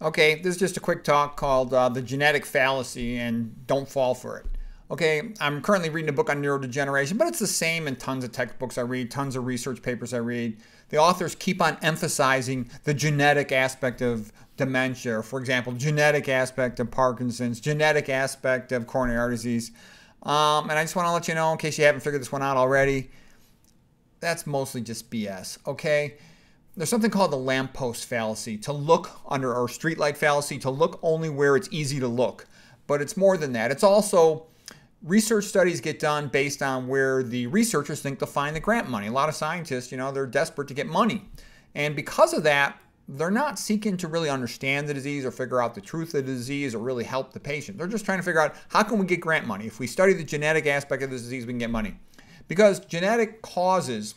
Okay, this is just a quick talk called The Genetic Fallacy, and don't fall for it. Okay, I'm currently reading a book on neurodegeneration, but it's the same in tons of textbooks I read, tons of research papers I read. The authors keep on emphasizing the genetic aspect of dementia, or for example, genetic aspect of Parkinson's, genetic aspect of coronary artery disease. And I just want to let you know, in case you haven't figured this one out already, that's mostly just BS, okay? There's something called the lamppost fallacy, to look under, or streetlight fallacy, to look only where it's easy to look. But it's more than that. It's also research studies get done based on where the researchers think they'll find the grant money. A lot of scientists, they're desperate to get money. And because of that, they're not seeking to really understand the disease or figure out the truth of the disease or really help the patient. They're just trying to figure out, how can we get grant money? If we study the genetic aspect of the disease, we can get money. Because genetic causes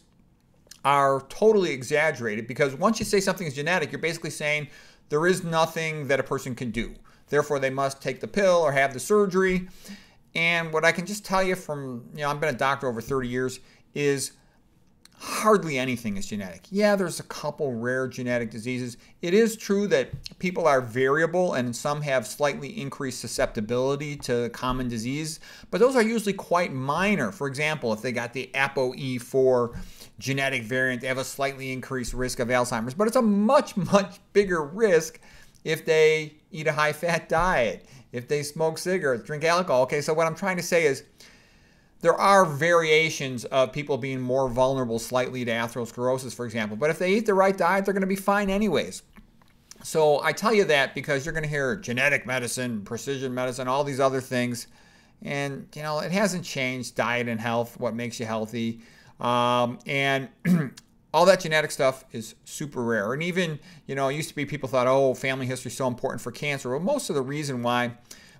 are totally exaggerated, because once you say something is genetic, you're basically saying there is nothing that a person can do. Therefore, they must take the pill or have the surgery. And what I can just tell you from, I've been a doctor over 30 years, is hardly anything is genetic. Yeah, there's a couple rare genetic diseases. It is true that people are variable and some have slightly increased susceptibility to common disease, but those are usually quite minor. For example, if they got the ApoE4 genetic variant, they have a slightly increased risk of Alzheimer's, but it's a much, much bigger risk if they eat a high-fat diet, if they smoke cigarettes, drink alcohol. Okay, so what I'm trying to say is there are variations of people being more vulnerable slightly to atherosclerosis, for example, but if they eat the right diet, they're going to be fine anyways. So I tell you that because you're going to hear genetic medicine, precision medicine, all these other things, and it hasn't changed diet and health, what makes you healthy. And all that genetic stuff is super rare. And even, it used to be people thought, oh, family history is so important for cancer. Well, most of the reason why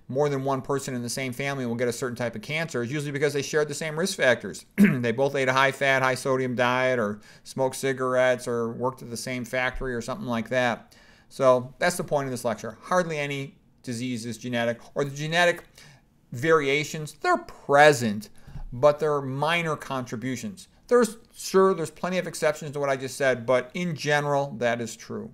more than one person in the same family will get a certain type of cancer is usually because they shared the same risk factors. They both ate a high-fat, high-sodium diet, or smoked cigarettes, or worked at the same factory, or something like that. So that's the point of this lecture. Hardly any disease is genetic, or the genetic variations, they're present, but they're minor contributions. There's plenty of exceptions to what I just said, but in general, that is true.